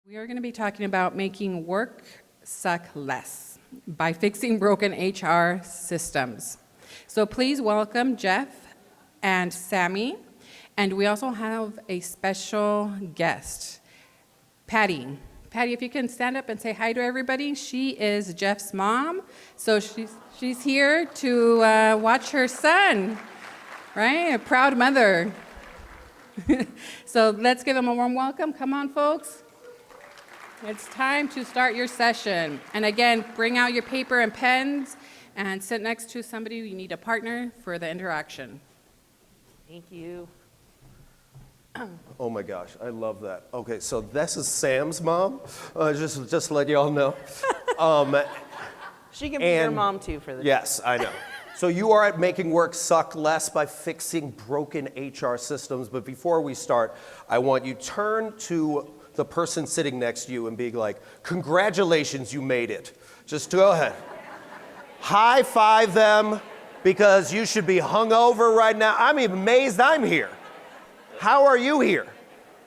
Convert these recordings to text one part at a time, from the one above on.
We are going to be talking about making work suck less by fixing broken HR systems. So please welcome Jeff and Sammy. And we also have a special guest, Patty. Patty, if you can stand up and say hi to everybody. She is Jeff's mom. So she's here to watch her son, right? A proud mother. So let's give them a warm welcome. Come on, folks. It's time to start your session. And again, bring out your paper and pens and sit next to somebody. You need a partner for the interaction. Thank you. Oh my gosh, I love that. Okay, so this is Sam's mom, just to let you all know. She can be your mom too for this. Yes, I know. So you are at Making Work Suck Less by fixing broken HR systems. But before we start, I want you to turn to the person sitting next to you and be like, congratulations, you made it. Just go ahead. High five them, because you should be hungover right now. I'm amazed I'm here. How are you here?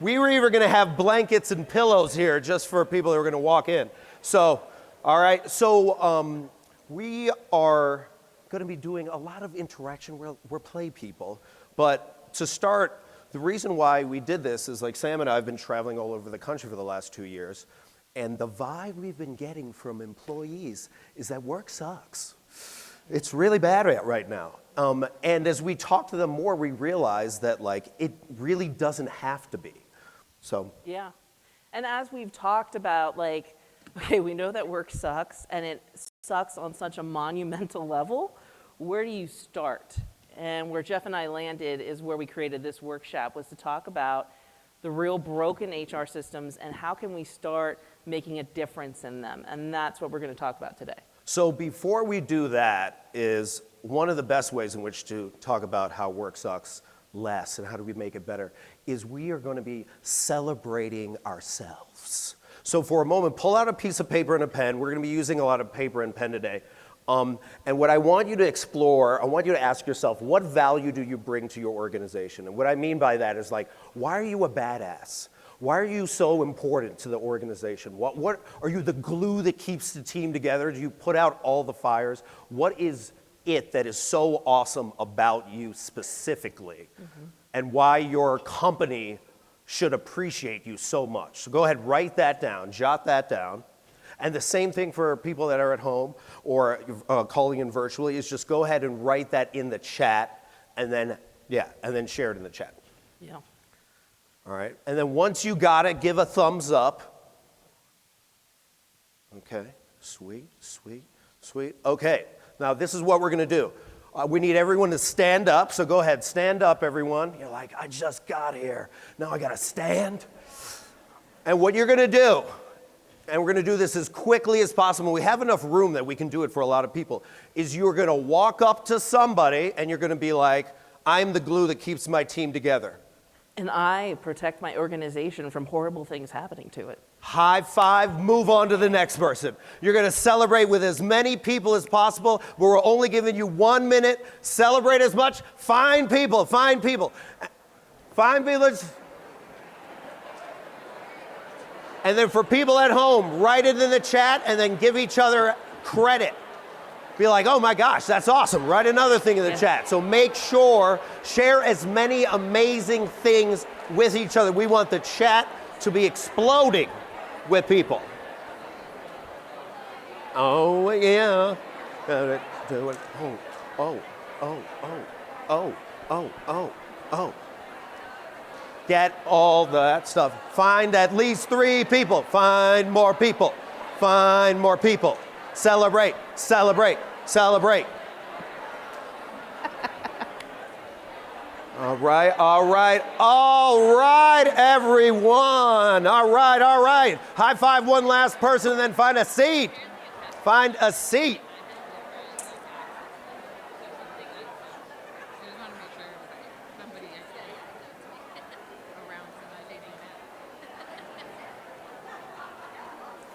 We were even gonna have blankets and pillows here just for people who are gonna walk in. So, all right, so we are gonna be doing a lot of interaction. We're play people, but to start, the reason why we did this is like Sam and I have been traveling all over the country for the last 2 years, and the vibe we've been getting from employees is that work sucks. It's really bad right now. And as we talk to them more, we realize that like it really doesn't have to be. So Yeah. And as we've talked about, like, okay, we know that work sucks, and it sucks on such a monumental level. Where do you start? And where Jeff and I landed is where we created this workshop, was to talk about the real broken HR systems and how can we start making a difference in them. And that's what we're going to talk about today. So before we do that, is one of the best ways in which to talk about how work sucks less and how do we make it better, is we are going to be celebrating ourselves. So for a moment, pull out a piece of paper and a pen. We're going to be using a lot of paper and pen today. And what I want you to explore, I want you to ask yourself, what value do you bring to your organization? And what I mean by that is like, why are you a badass? Why are you so important to the organization? What are you the glue that keeps the team together? Do you put out all the fires? What is it that is so awesome about you specifically? Mm-hmm. And why your company should appreciate you so much? So go ahead, write that down, jot that down. And the same thing for people that are at home or calling in virtually, is just go ahead and write that in the chat and then share it in the chat. Yeah. All right, and then once you got it, give a thumbs up. Okay, sweet, sweet, sweet. Okay, now this is what we're gonna do. We need everyone to stand up, so go ahead, stand up everyone. You're like, I just got here, now I gotta stand. And what you're gonna do, and we're gonna do this as quickly as possible, we have enough room that we can do it for a lot of people, is you're gonna walk up to somebody and you're gonna be like, I'm the glue that keeps my team together. And I protect my organization from horrible things happening to it. High five, move on to the next person. You're gonna celebrate with as many people as possible, but we're only giving you 1 minute. Celebrate as much. Find people, find people. Find people. And then for people at home, write it in the chat and then give each other credit. Be like, oh my gosh, that's awesome. Write another thing in the chat. So make sure, share as many amazing things with each other. We want the chat to be exploding with people. Oh yeah. Do it. Oh. Get all that stuff. Find at least 3 people. Find more people. Find more people. Celebrate, celebrate, celebrate. All right, everyone. All right. High five one last person and then find a seat. Find a seat.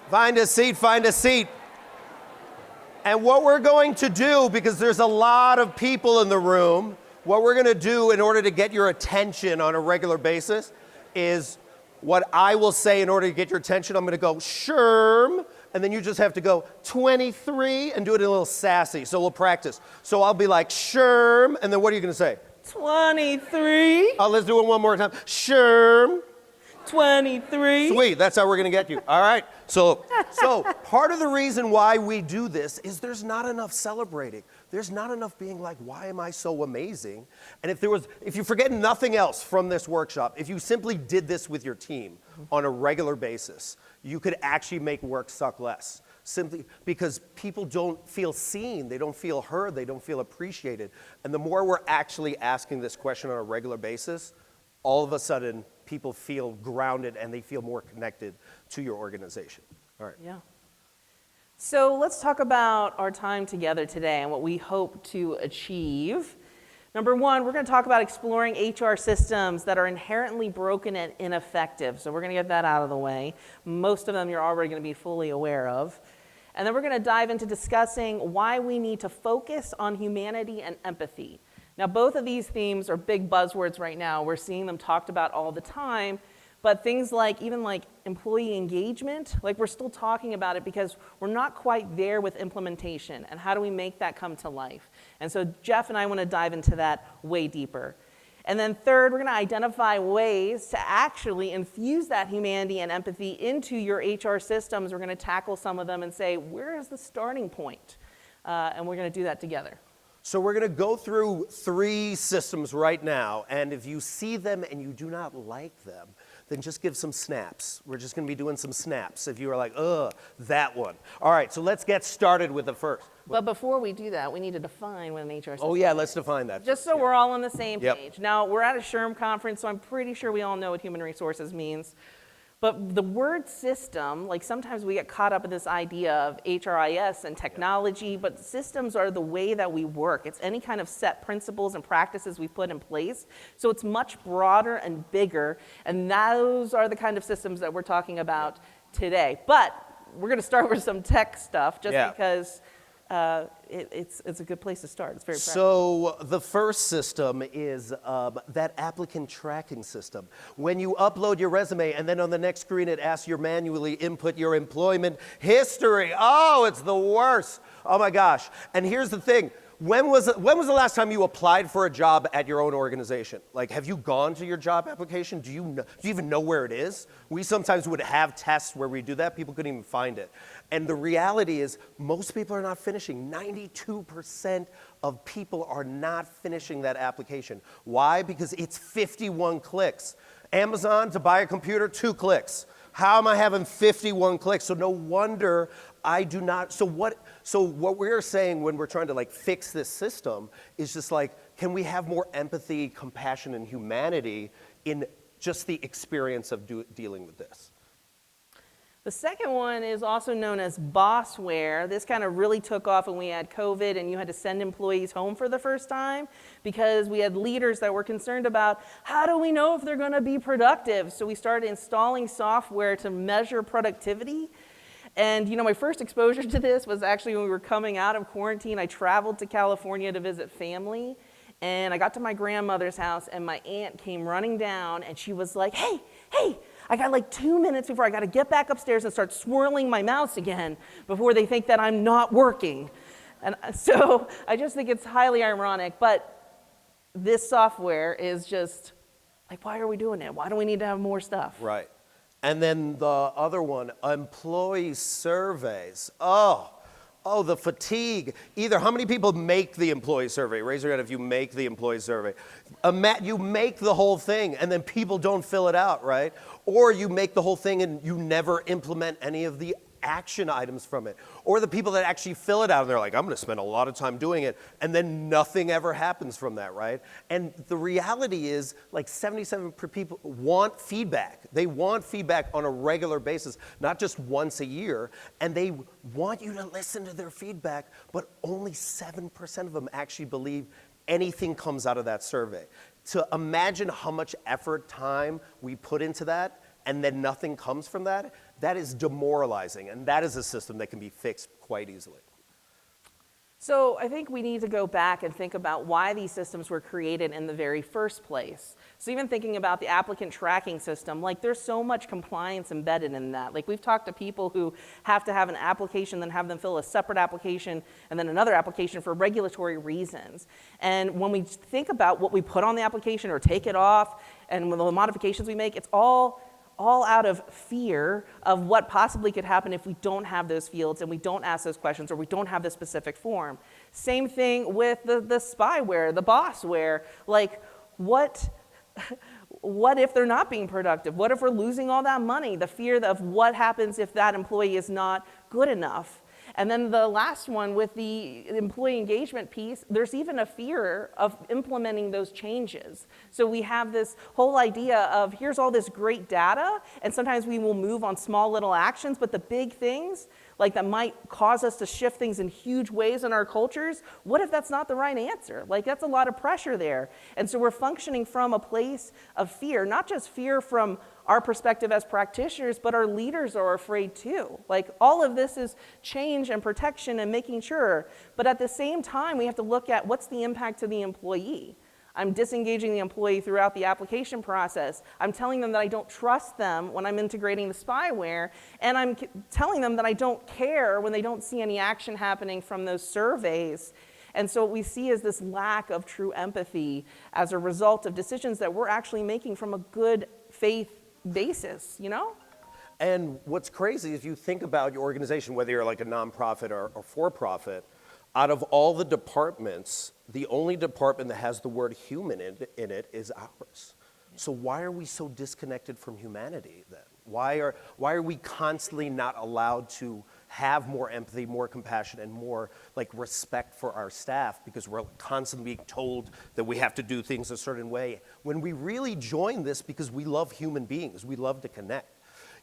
Find a seat, find a seat. And what we're going to do, because there's a lot of people in the room, what we're going to do in order to get your attention on a regular basis is what I will say in order to get your attention, I'm going to go SHRM, and then you just have to go 23 and do it a little sassy. So we'll practice. So I'll be like SHRM, and then what are you going to say? 23. Let's do it one more time. SHRM. 23. Sweet, that's how we're gonna get you. All right, so part of the reason why we do this is there's not enough celebrating. There's not enough being like, why am I so amazing? And if you forget nothing else from this workshop, if you simply did this with your team on a regular basis, you could actually make work suck less. Simply because people don't feel seen, they don't feel heard, they don't feel appreciated. And the more we're actually asking this question on a regular basis, all of a sudden, people feel grounded and they feel more connected to your organization. All right. Yeah. So let's talk about our time together today and what we hope to achieve. Number one, we're going to talk about exploring HR systems that are inherently broken and ineffective. So we're going to get that out of the way. Most of them you're already going to be fully aware of. And then we're going to dive into discussing why we need to focus on humanity and empathy. Now, both of these themes are big buzzwords right now. We're seeing them talked about all the time, but things like, even like employee engagement, like we're still talking about it because we're not quite there with implementation, and how do we make that come to life? And so Jeff and I want to dive into that way deeper. And then third, we're going to identify ways to actually infuse that humanity and empathy into your HR systems. We're going to tackle some of them and say, where is the starting point? And we're going to do that together. So we're going to go through 3 systems right now, and if you see them and you do not like them, then just give some snaps. We're just going to be doing some snaps if you are like, ugh, that one. All right, so let's get started with the first. But before we do that, we need to define what an HR system is. Oh yeah, let's define that. Just so we're all on the same Yep. page. Now, we're at a SHRM conference, so I'm pretty sure we all know what human resources means. But the word system, like sometimes we get caught up in this idea of HRIS and technology, but systems are the way that we work. It's any kind of set principles and practices we put in place. So it's much broader and bigger, and those are the kind of systems that we're talking about today. But we're going to start with some tech stuff just because it's a good place to start. It's very practical. So the first system is that applicant tracking system. When you upload your resume and then on the next screen it asks you manually input your employment history. Oh, it's the worst. Oh my gosh. And here's the thing. When was the last time you applied for a job at your own organization? Like, have you gone to your job application? Do you even know where it is? We sometimes would have tests where we do that. People couldn't even find it. And the reality is most people are not finishing. 92% of people are not finishing that application. Why? Because it's 51 clicks. Amazon, to buy a computer, 2 clicks. How am I having 51 clicks? So no wonder I do not. So what we're saying when we're trying to like fix this system is just like, can we have more empathy, compassion, and humanity in just the experience of dealing with this? The second one is also known as bossware. This kind of really took off when we had COVID and you had to send employees home for the first time because we had leaders that were concerned about how do we know if they're going to be productive? So we started installing software to measure productivity. And my first exposure to this was actually when we were coming out of quarantine. I traveled to California to visit family. And I got to my grandmother's house and my aunt came running down and she was like, hey, I got like 2 minutes before I got to get back upstairs and start swirling my mouse again before they think that I'm not working. And so I just think it's highly ironic, but this software is just like, why are we doing it? Why do we need to have more stuff? Right. And then the other one, employee surveys. Oh, the fatigue. Either how many people make the employee survey? Raise your hand if you make the employee survey. You make the whole thing and then people don't fill it out, right? Or you make the whole thing and you never implement any of the action items from it. Or the people that actually fill it out and they're like, I'm going to spend a lot of time doing it, and then nothing ever happens from that, right? And the reality is like 77% people want feedback. They want feedback on a regular basis, not just once a year, and they want you to listen to their feedback, but only 7% of them actually believe anything comes out of that survey. To imagine how much effort, time we put into that, and then nothing comes from that, that is demoralizing, and that is a system that can be fixed quite easily. So I think we need to go back and think about why these systems were created in the very first place. So even thinking about the applicant tracking system, like there's so much compliance embedded in that. Like we've talked to people who have to have an application, then have them fill a separate application, and then another application for regulatory reasons. And when we think about what we put on the application or take it off, and with the modifications we make, it's all out of fear of what possibly could happen if we don't have those fields and we don't ask those questions or we don't have the specific form. Same thing with the spyware, the bossware. Like, what if they're not being productive? What if we're losing all that money? The fear of what happens if that employee is not good enough. And then the last one with the employee engagement piece, there's even a fear of implementing those changes. So we have this whole idea of here's all this great data, and sometimes we will move on small little actions, but the big things, like that might cause us to shift things in huge ways in our cultures, what if that's not the right answer? Like that's a lot of pressure there. And so we're functioning from a place of fear, not just fear from our perspective as practitioners, but our leaders are afraid too. Like all of this is change and protection and making sure, but at the same time, we have to look at what's the impact to the employee. I'm disengaging the employee throughout the application process. I'm telling them that I don't trust them when I'm integrating the spyware, and I'm telling them that I don't care when they don't see any action happening from those surveys. And so what we see is this lack of true empathy as a result of decisions that we're actually making from a good faith basis, you know? And what's crazy is you think about your organization, whether you're like a nonprofit or for-profit, out of all the departments, the only department that has the word human in it is ours. So why are we so disconnected from humanity then? Why are we constantly not allowed to have more empathy, more compassion, and more like respect for our staff because we're constantly being told that we have to do things a certain way when we really join this because we love human beings, we love to connect.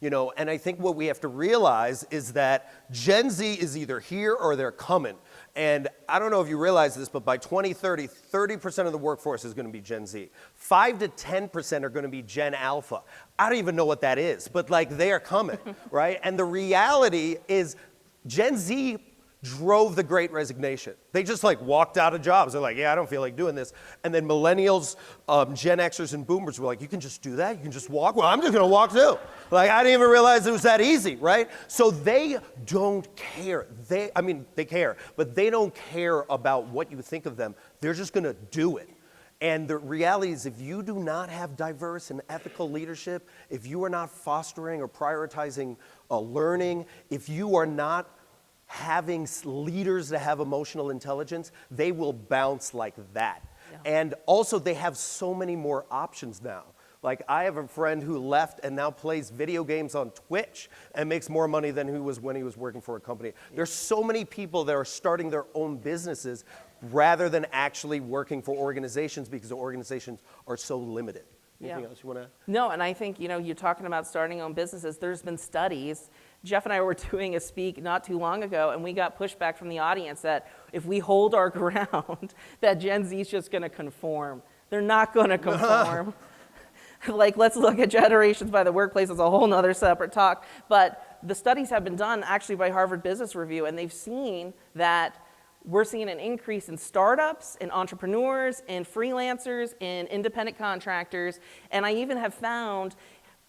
You know, and I think what we have to realize is that Gen Z is either here or they're coming. And I don't know if you realize this, but by 2030, 30% of the workforce is going to be Gen Z. 5 to 10% are going to be Gen Alpha. I don't even know what that is, but like they are coming, right? And the reality is Gen Z drove the Great Resignation. They just like walked out of jobs. They're like, yeah, I don't feel like doing this. And then millennials, Gen Xers and boomers were like, you can just do that? You can just walk? Well, I'm just gonna walk too. Like, I didn't even realize it was that easy, right? So they don't care. They care, but they don't care about what you think of them. They're just gonna do it. And the reality is if you do not have diverse and ethical leadership, if you are not fostering or prioritizing learning, if you are not having leaders that have emotional intelligence, they will bounce like that. Yeah. And also they have so many more options now. Like I have a friend who left and now plays video games on Twitch and makes more money than he was when he was working for a company. There's so many people that are starting their own businesses rather than actually working for organizations because the organizations are so limited. Anything else you want to add? No, and I think, you know, you're talking about starting own businesses. There's been studies. Jeff and I were doing a speak not too long ago, and we got pushback from the audience that if we hold our ground, that Gen Z is just going to conform. They're not going to conform. Like, let's look at generations by the workplace as a whole nother separate talk. But the studies have been done actually by Harvard Business Review, and they've seen that we're seeing an increase in startups, in entrepreneurs, in freelancers, in independent contractors, and I even have found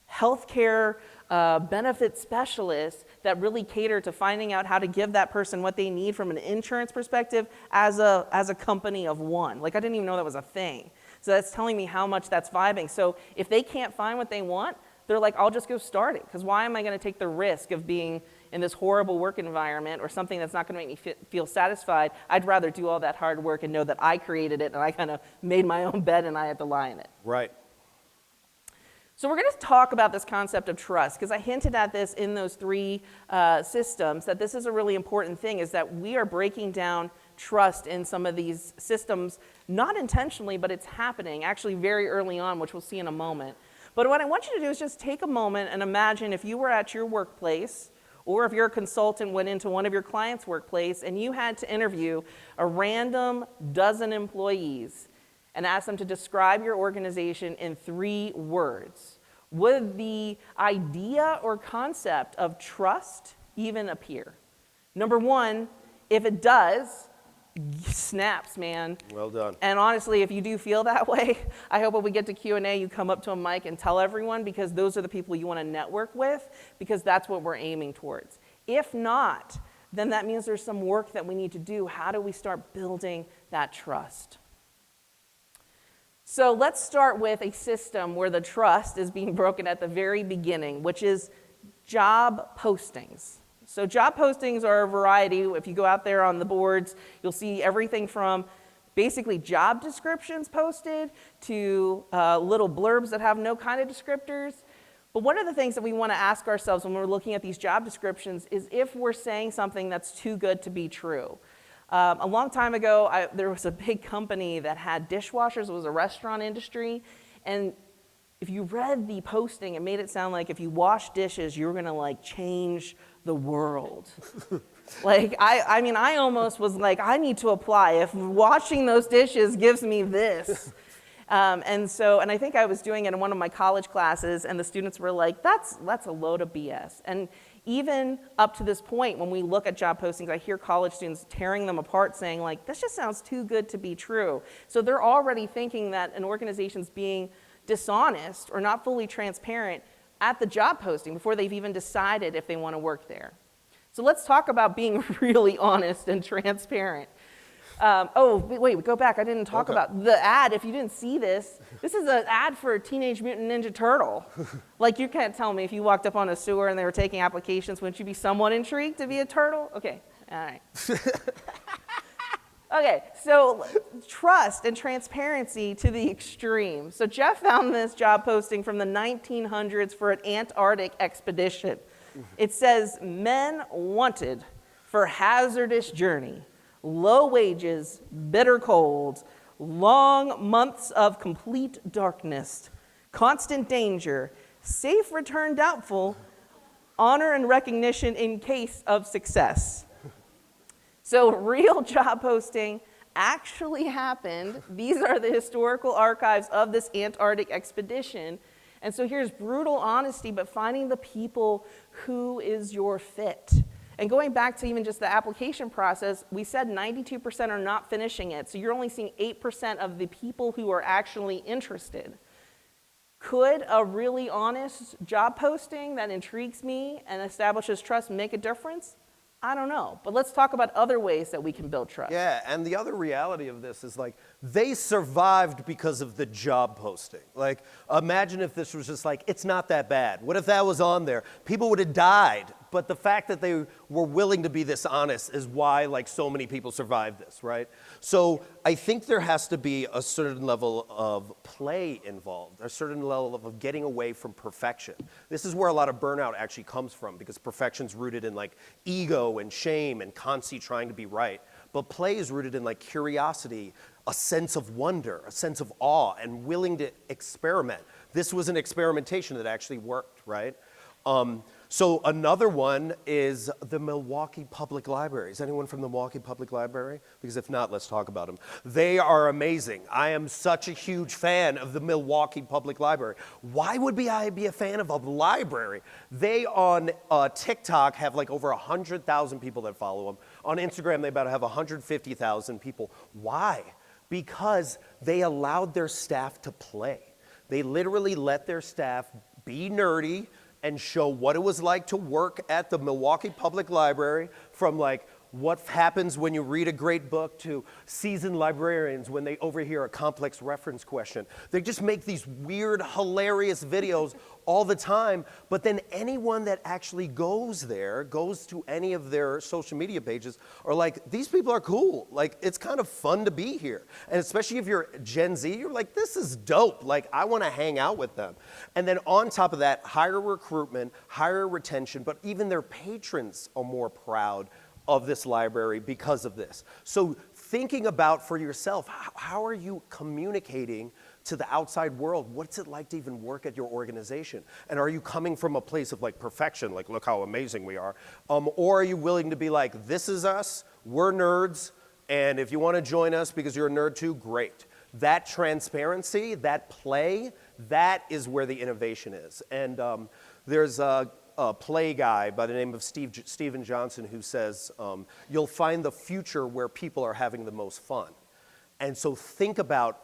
healthcare benefit specialists that really cater to finding out how to give that person what they need from an insurance perspective as a company of one. Like, I didn't even know that was a thing. So that's telling me how much that's vibing. So if they can't find what they want, they're like, I'll just go start it, because why am I going to take the risk of being in this horrible work environment or something that's not going to make me feel satisfied? I'd rather do all that hard work and know that I created it and I kind of made my own bed and I had to lie in it. Right. So we're going to talk about this concept of trust, because I hinted at this in those three systems, that this is a really important thing, is that we are breaking down trust in some of these systems, not intentionally, but it's happening actually very early on, which we'll see in a moment. But what I want you to do is just take a moment and imagine if you were at your workplace, or if you're a consultant went into one of your clients' workplace and you had to interview a random dozen employees and ask them to describe your organization in 3 words. Would the idea or concept of trust even appear? Number one, if it does, snaps, man. Well done. And honestly, if you do feel that way, I hope when we get to Q&A, you come up to a mic and tell everyone, because those are the people you want to network with, because that's what we're aiming towards. If not, then that means there's some work that we need to do. How do we start building that trust? So let's start with a system where the trust is being broken at the very beginning, which is job postings. So job postings are a variety. If you go out there on the boards, you'll see everything from basically job descriptions posted to little blurbs that have no kind of descriptors. But one of the things that we want to ask ourselves when we're looking at these job descriptions is if we're saying something that's too good to be true. A long time ago, there was a big company that had dishwashers. It was a restaurant industry. And if you read the posting, it made it sound like if you wash dishes, you were going to like change the world. Like, I mean, I almost was like, I need to apply if washing those dishes gives me this. And I think I was doing it in one of my college classes, and the students were like, that's a load of BS. And even up to this point, when we look at job postings, I hear college students tearing them apart saying, like, this just sounds too good to be true. So they're already thinking that an organization's being dishonest or not fully transparent at the job posting before they've even decided if they want to work there. So let's talk about being really honest and transparent. Wait, go back. I didn't talk about the ad. If you didn't see this, this is an ad for Teenage Mutant Ninja Turtle. Like, you can't tell me if you walked up on a sewer and they were taking applications, wouldn't you be somewhat intrigued to be a turtle? Okay, all right. Okay, so trust and transparency to the extreme. So Jeff found this job posting from the 1900s for an Antarctic expedition. It says, men wanted for hazardous journey, low wages, bitter cold, long months of complete darkness, constant danger, safe return doubtful, honor and recognition in case of success. So real job posting actually happened. These are the historical archives of this Antarctic expedition. And so here's brutal honesty, but finding the people who is your fit. And going back to even just the application process, we said 92% are not finishing it. So you're only seeing 8% of the people who are actually interested. Could a really honest job posting that intrigues me and establishes trust make a difference? I don't know, but let's talk about other ways that we can build trust. Yeah, and the other reality of this is like, they survived because of the job posting. Like, imagine if this was just like, it's not that bad. What if that was on there? People would have died. But the fact that they were willing to be this honest is why like so many people survived this, right? So I think there has to be a certain level of play involved, a certain level of getting away from perfection. This is where a lot of burnout actually comes from, because perfection's rooted in like ego and shame and constantly trying to be right. But play is rooted in like curiosity, a sense of wonder, a sense of awe, and willing to experiment. This was an experimentation that actually worked, right? So another one is the Milwaukee Public Library. Is anyone from the Milwaukee Public Library? Because if not, let's talk about them. They are amazing. I am such a huge fan of the Milwaukee Public Library. Why would I be a fan of a library? They on TikTok have like over 100,000 people that follow them. On Instagram, they about have 150,000 people. Why? Because they allowed their staff to play. They literally let their staff be nerdy and show what it was like to work at the Milwaukee Public Library, from like what happens when you read a great book to seasoned librarians when they overhear a complex reference question. They just make these weird, hilarious videos all the time, but then anyone that actually goes there, goes to any of their social media pages, are like, these people are cool. Like, it's kind of fun to be here. And especially if you're Gen Z, you're like, this is dope. Like, I want to hang out with them. And then on top of that, higher recruitment, higher retention, but even their patrons are more proud of this library because of this. So thinking about for yourself, how are you communicating to the outside world? What's it like to even work at your organization? And are you coming from a place of like perfection, like look how amazing we are? Or are you willing to be like, this is us, we're nerds, and if you want to join us because you're a nerd too, great. That transparency, that play, that is where the innovation is. And there's play guy by the name of Steven Johnson who says, you'll find the future where people are having the most fun. And so think about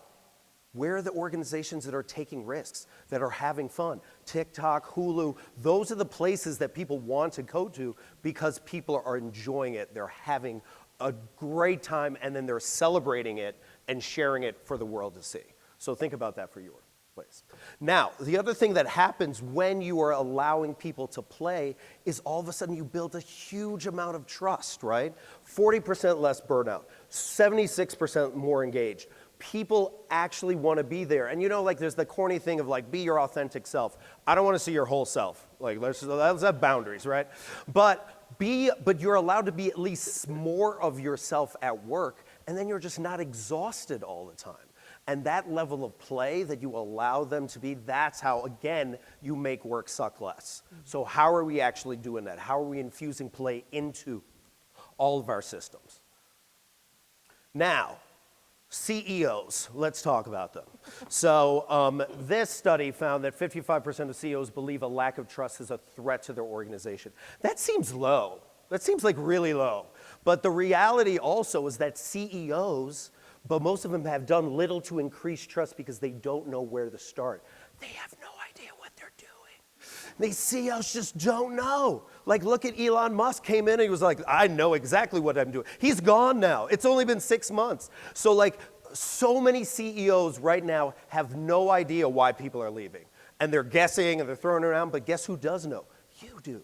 where are the organizations that are taking risks, that are having fun? TikTok, Hulu, those are the places that people want to go to because people are enjoying it. They're having a great time, and then they're celebrating it and sharing it for the world to see. So think about that for your place. Now, the other thing that happens when you are allowing people to play is all of a sudden you build a huge amount of trust, right? 40% less burnout, 76% more engaged. People actually want to be there. And you know, like there's the corny thing of like, be your authentic self. I don't want to see your whole self. Like, let's have boundaries, right? But you're allowed to be at least more of yourself at work, and then you're just not exhausted all the time. And that level of play that you allow them to be, that's how, again, you make work suck less. So how are we actually doing that? How are we infusing play into all of our systems? Now, CEOs, let's talk about them. So this study found that 55% of CEOs believe a lack of trust is a threat to their organization. That seems low. That seems like really low. But the reality also is that CEOs, but most of them have done little to increase trust because they don't know where to start. They have no idea what they're doing. These CEOs just don't know. Like, look at Elon Musk came in and he was like, I know exactly what I'm doing. He's gone now. It's only been 6 months. So like, so many CEOs right now have no idea why people are leaving. And they're guessing and they're throwing it around, but guess who does know? You do.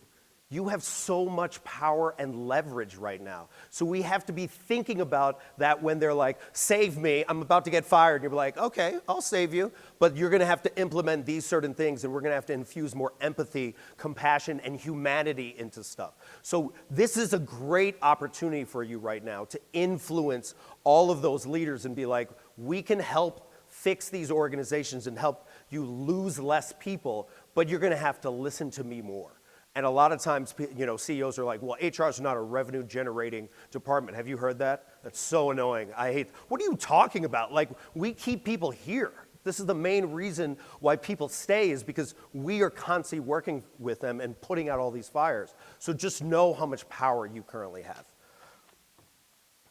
You have so much power and leverage right now. So we have to be thinking about that when they're like, save me, I'm about to get fired. And you're like, okay, I'll save you. But you're gonna have to implement these certain things, and we're gonna have to infuse more empathy, compassion, and humanity into stuff. So this is a great opportunity for you right now to influence all of those leaders and be like, we can help fix these organizations and help you lose less people, but you're gonna have to listen to me more. And a lot of times, you know, CEOs are like, well, HR is not a revenue generating department. Have you heard that? That's so annoying. I hate, what are you talking about? Like, we keep people here. This is the main reason why people stay is because we are constantly working with them and putting out all these fires. So just know how much power you currently have.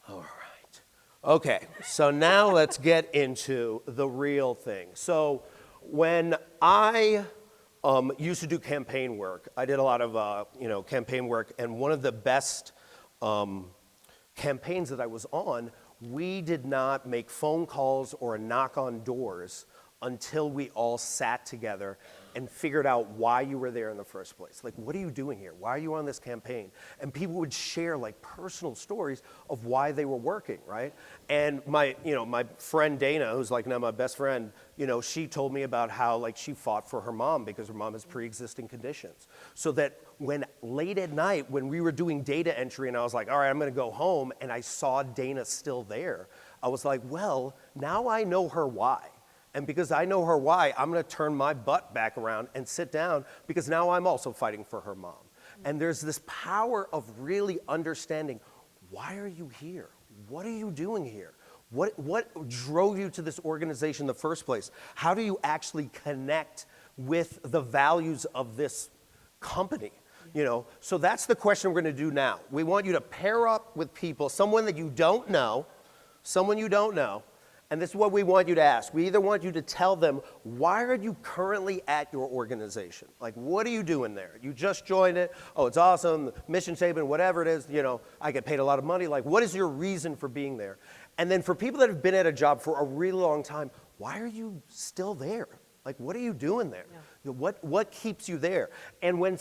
All right. Okay, so now let's get into the real thing. So when I used to do campaign work. I did a lot of campaign work, and one of the best campaigns that I was on, we did not make phone calls or knock on doors until we all sat together and figured out why you were there in the first place. Like, what are you doing here? Why are you on this campaign? And people would share like personal stories of why they were working, right? And my friend Dana, who's like now my best friend, she told me about how like she fought for her mom because her mom has pre-existing conditions. So that when late at night, when we were doing data entry and I was like, all right, I'm gonna go home, and I saw Dana still there, I was like, well, now I know her why. And because I know her why, I'm gonna turn my butt back around and sit down because now I'm also fighting for her mom. And there's this power of really understanding, why are you here? What are you doing here? What drove you to this organization in the first place? How do you actually connect with the values of this company? So that's the question we're gonna do now. We want you to pair up with people, someone you don't know, and this is what we want you to ask. We either want you to tell them, why are you currently at your organization? Like, what are you doing there? You just joined it. Oh, it's awesome. Mission statement, whatever it is. I get paid a lot of money. Like, what is your reason for being there? And then for people that have been at a job for a really long time, why are you still there? Like, what are you doing there? Yeah. What keeps you there? And if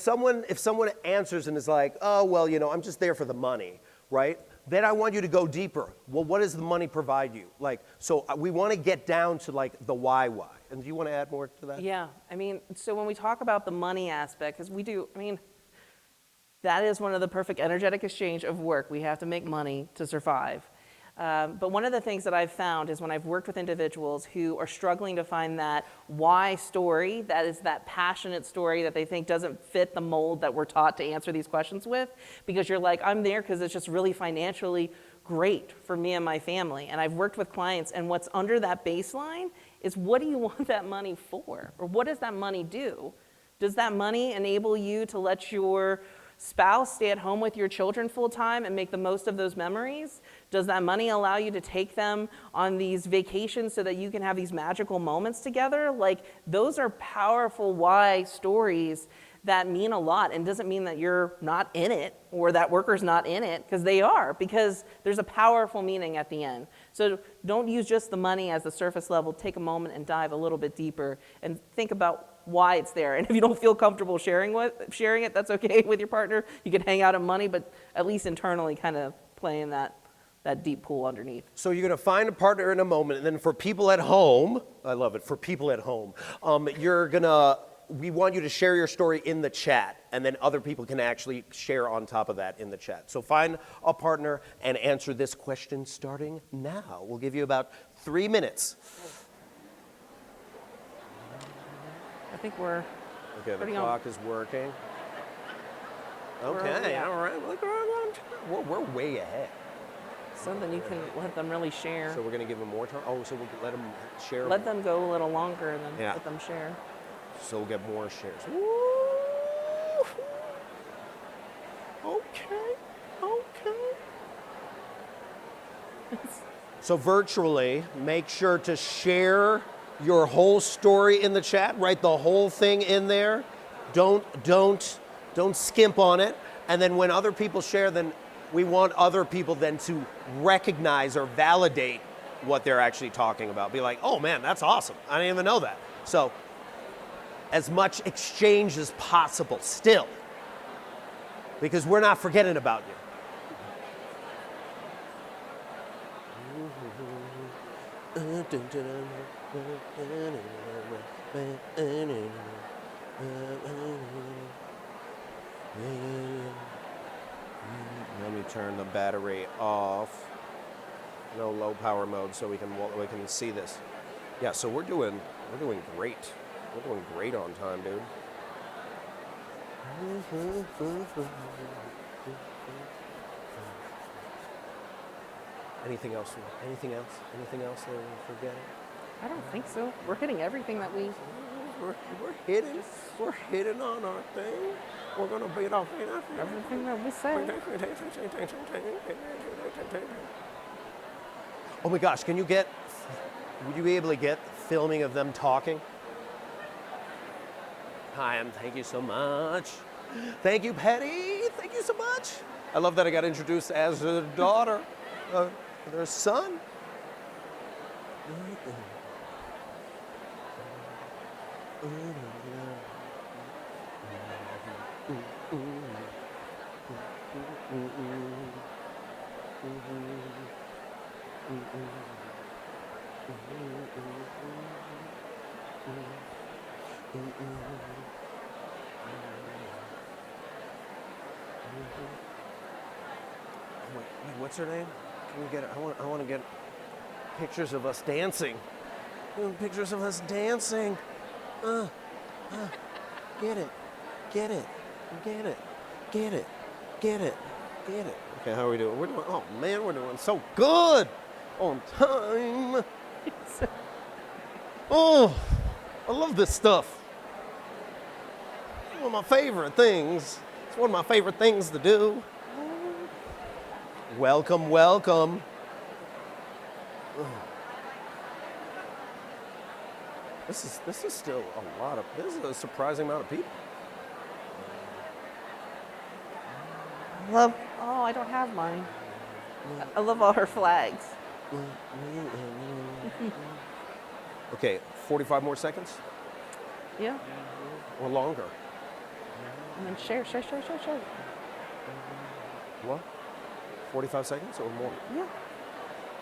someone answers and is like, oh, well, I'm just there for the money, right? Then I want you to go deeper. Well, what does the money provide you? So we want to get down to the why. And do you want to add more to that? Yeah, so when we talk about the money aspect, because that is one of the perfect energetic exchange of work. We have to make money to survive. But one of the things that I've found is when I've worked with individuals who are struggling to find that why story, that is that passionate story that they think doesn't fit the mold that we're taught to answer these questions with, because you're like, I'm there because it's just really financially great for me and my family. And I've worked with clients, and what's under that baseline is, what do you want that money for? Or what does that money do Does that money enable you to let your spouse stay at home with your children full time and make the most of those memories? Does that money allow you to take them on these vacations so that you can have these magical moments together? Like, those are powerful why stories that mean a lot, and doesn't mean that you're not in it or that worker's not in it, because they are, because there's a powerful meaning at the end. So don't use just the money as the surface level. Take a moment and dive a little bit deeper and think about why it's there. And if you don't feel comfortable sharing it, that's okay with your partner. You can hang out on money, but at least internally kind of play in that deep pool underneath. So you're going to find a partner in a moment, and then for people at home, I love it, for people at home, we want you to share your story in the chat, and then other people can actually share on top of that in the chat. So find a partner and answer this question starting now. We'll give you about 3 minutes. I think we're Okay, the pretty clock is working. Okay, early. all right. Look, we're way ahead. something you can let them really share. So we're going to give them more time? Oh, so we'll let them share? Let them go a little longer and then Yeah. let them share. So we'll get more shares. Okay. So virtually, make sure to share your whole story in the chat. Write the whole thing in there. Don't skimp on it. And then when other people share, then we want other people then to recognize or validate what they're actually talking about. Be like, oh man, that's awesome. I didn't even know that. So as much exchange as possible still, because we're not forgetting about you. Let me turn the battery off. No low power mode, so we can see this. Yeah, so we're doing great. We're doing great on time, dude. Anything else? Anything else that we're forgetting? I don't think so. We're hitting everything that we... We're hitting on our thing. We're gonna beat off Everything that we say. Oh my gosh, would you be able to get filming of them talking? Hi, thank you so much. Thank you, Patty. Thank you so much. I love that I got introduced as a daughter, their son. Wait, what's her name? Can we get? I want to get pictures of us dancing. Pictures of us dancing. Get it. Okay, how are we doing? We're doing. Oh man, we're doing so good. On time. Oh, I love this stuff. It's one of my favorite things. It's one of my favorite things to do. Welcome. This is still this is a surprising amount of people. I don't have mine. I love all her flags. Okay, 45 more seconds Yeah. or longer. And then share. What? 45 seconds or more? Yeah.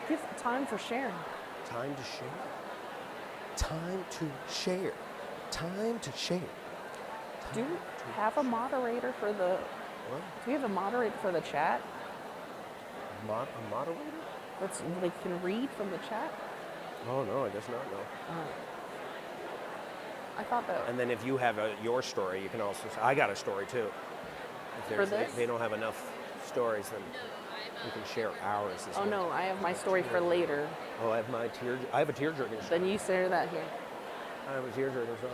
Give time for sharing. Time to share. Time to share. Time to share. Do you have a moderator for the... What? Do we have a moderator for the chat? A moderator? They can read from the chat? Oh no, I guess not. No. I thought that... And then if you have your story, you can also. I got a story too. For this? They don't have enough stories, then we can share ours. Oh no, I have my story for later. Oh, I have my I have a tearjerking story. Then you share that here. I have a tearjerking story.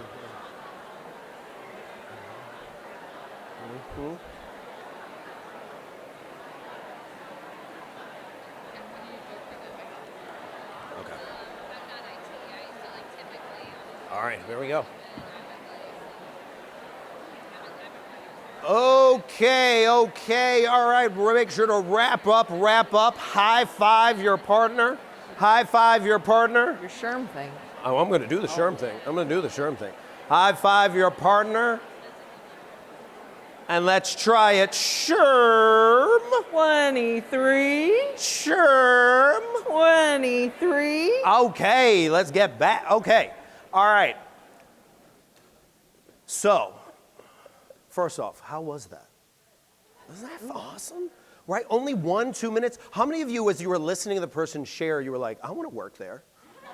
Okay. All right, here we go. Okay, all right, we'll make sure to wrap up. High five your partner. High five your partner. Your SHRM thing. Oh, I'm going to do the SHRM thing. High five your partner. And let's try it. SHRM. 23. SHRM. 23. Okay, let's get back. Okay, all right. So, first off, how was that? Wasn't that awesome? Right? Only 1-2 minutes. How many of you, as you were listening to the person share, you were like, I want to work there?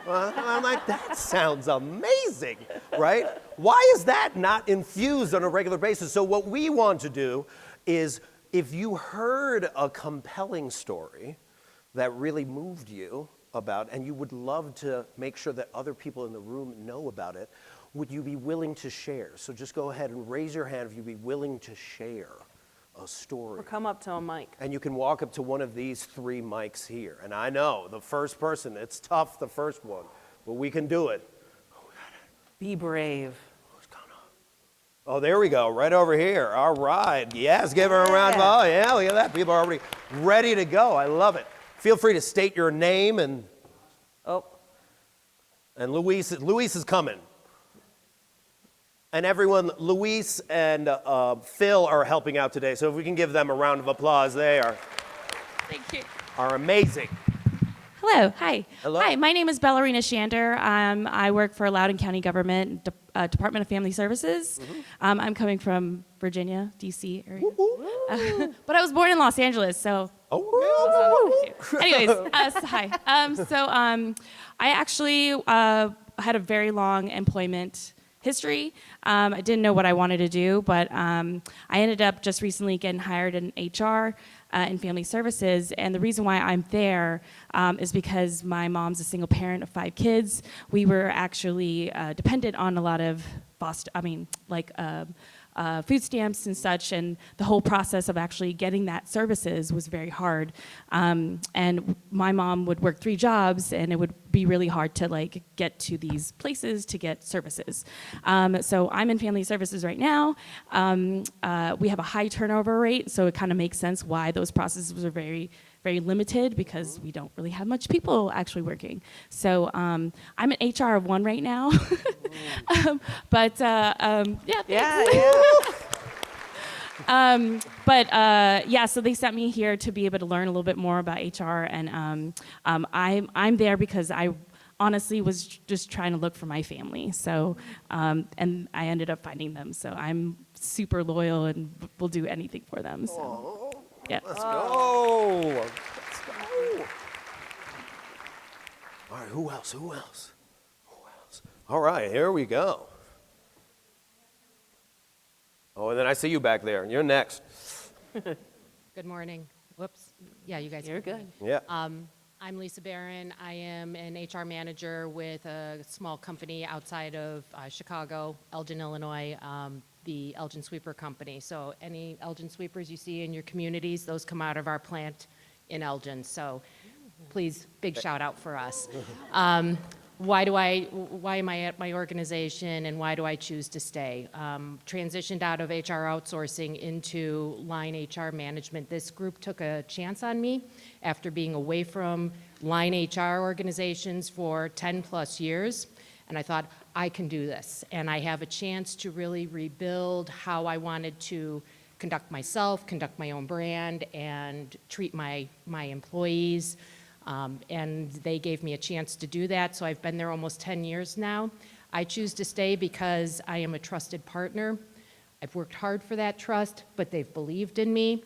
I'm like, that sounds amazing, right? Why is that not infused on a regular basis? So what we want to do is, if you heard a compelling story that really moved you about, and you would love to make sure that other people in the room know about it, would you be willing to share? So just go ahead and raise your hand if you'd be willing to share a story. Or come up to a mic. And you can walk up to one of these 3 mics here. And I know, the first person, it's tough, the first one, but we can do it. Be brave. Who's coming up? Oh, there we go, right over here. All right, yes, give her a round of applause. Oh, yeah, look at that. People are already ready to go. I love it. Feel free to state your name and Luis is coming. And everyone, Luis and Phil are helping out today, so if we can give them a round of applause, they Thank you. are amazing. Hello. Hi. Hello. Hi. My name is Ballerina Shander. I work for Loudoun County Government, Department of Family Services. I'm coming from Virginia, D.C. area. But I was born in Los Angeles, so. Anyways, hi. I actually had a very long employment history. I didn't know what I wanted to do, but I ended up just recently getting hired in HR and family services. And the reason why I'm there is because my mom's a single parent of 5 kids. We were actually dependent on a lot of food stamps and such, and the whole process of actually getting that services was very hard. And my mom would work 3 jobs, and it would be really hard to get to these places to get services. So I'm in family services right now. We have a high turnover rate, so it kind of makes sense why those processes are very, very limited, because we don't really have much people actually working. So I'm an HR of 1 right now. So they sent me here to be able to learn a little bit more about HR, and I'm there because I honestly was just trying to look for my family. So and I ended up finding them. So I'm super loyal and will do anything for them. So yeah. Let's go. All right, who else? All right, here we go. Oh, and then I see you back there. You're next. Good morning. Whoops. Yeah, you guys. You're good. Yeah. I'm Lisa Barron. I am an HR manager with a small company outside of Chicago, Elgin, Illinois, the Elgin Sweeper Company. So any Elgin Sweepers you see in your communities, those come out of our plant in Elgin. So please, big shout out for us. Why am I at my organization, and why do I choose to stay? Transitioned out of HR outsourcing into line HR management. This group took a chance on me after being away from line HR organizations for 10 plus years. And I thought, I can do this. And I have a chance to really rebuild how I wanted to conduct myself, conduct my own brand, and treat my employees. And they gave me a chance to do that, so I've been there almost 10 years now. I choose to stay because I am a trusted partner. I've worked hard for that trust, but they've believed in me,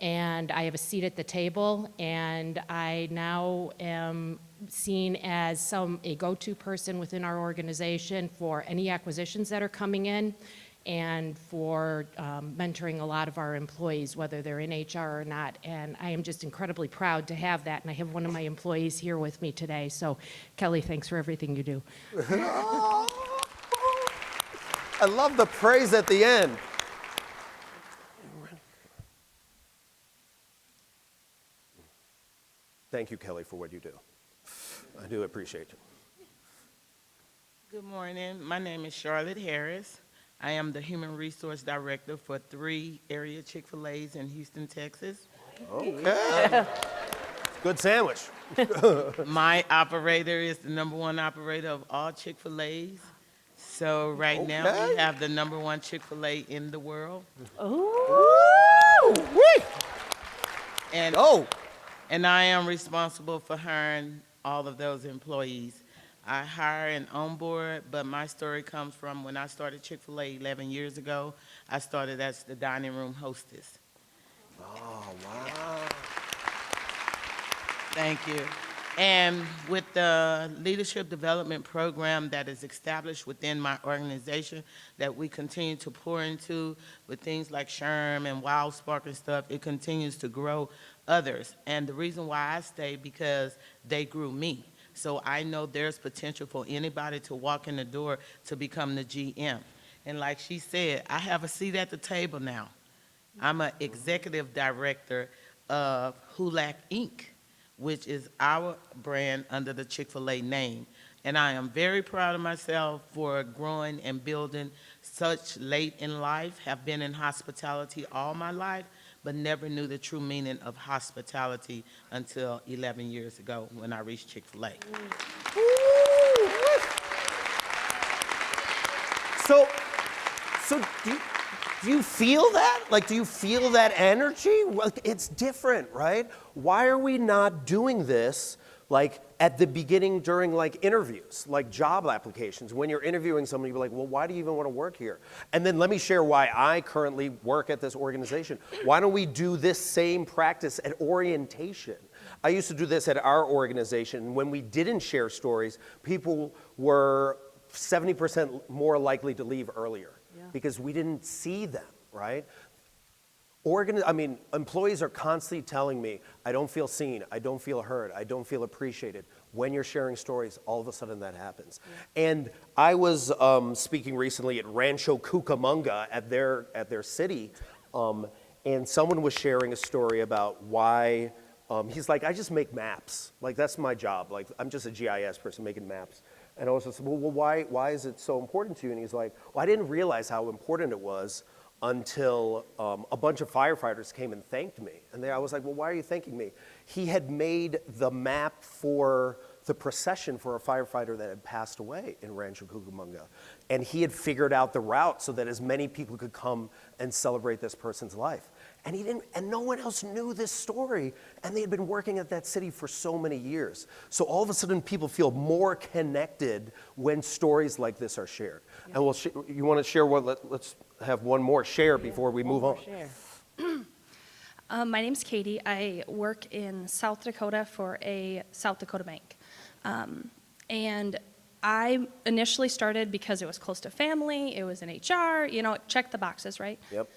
and I have a seat at the table, and I now am seen as a go-to person within our organization for any acquisitions that are coming in, and for mentoring a lot of our employees, whether they're in HR or not. And I am just incredibly proud to have that. And I have one of my employees here with me today. So, Kelly, thanks for everything you do. I love the praise at the end. thank you, Kelly, for what you do. I do appreciate you. Good morning. My name is Charlotte Harris. I am the Human Resource Director for 3 area Chick-fil-A's in Houston, Texas. Okay. Good sandwich. My operator is the #1 operator of all Chick-fil-A's. So right now Okay. we have the #1 Chick-fil-A in the world. And, and I am responsible for hiring all of those employees. I hire and onboard, but my story comes from when I started Chick-fil-A 11 years ago. I started as the dining room hostess. Oh, wow. Thank you. And with the leadership development program that is established within my organization that we continue to pour into with things like SHRM and Wild Spark and stuff, it continues to grow others. And the reason why I stay because they grew me. So I know there's potential for anybody to walk in the door to become the GM. And like she said, I have a seat at the table now. I'm an executive director of Hulak Inc., which is our brand under the Chick-fil-A name. And I am very proud of myself for growing and building such late in life, have been in hospitality all my life, but never knew the true meaning of hospitality until 11 years ago when I reached Chick-fil-A. So do you feel that? Like, do you feel that energy? Well, it's different, right? Why are we not doing this, like, at the beginning during, like, interviews, like job applications? When you're interviewing somebody, you're like, well, why do you even want to work here? And then let me share why I currently work at this organization. Why don't we do this same practice at orientation? I used to do this at our organization. When we didn't share stories, people were 70% more likely to leave earlier because we didn't see them, right? Employees are constantly telling me, I don't feel seen, I don't feel heard, I don't feel appreciated. When you're sharing stories, all of a sudden that happens. And I was speaking recently at Rancho Cucamonga at their city, and someone was sharing a story about why, he's like, I just make maps. Like, that's my job. Like, I'm just a GIS person making maps. And I was just, well, why is it so important to you? And he's like, well, I didn't realize how important it was until a bunch of firefighters came and thanked me. And I was like, well, why are you thanking me? He had made the map for the procession for a firefighter that had passed away in Rancho Cucamonga. And he had figured out the route so that as many people could come and celebrate this person's life. And no one else knew this story, and they had been working at that city for so many years. So all of a sudden, people feel more connected when stories like this are shared. Yeah. And you want to share let's have one more share before we move on. My name's Katie. I work in South Dakota for a South Dakota bank. And I initially started because it was close to family, it was in HR, check the boxes, right? Yep.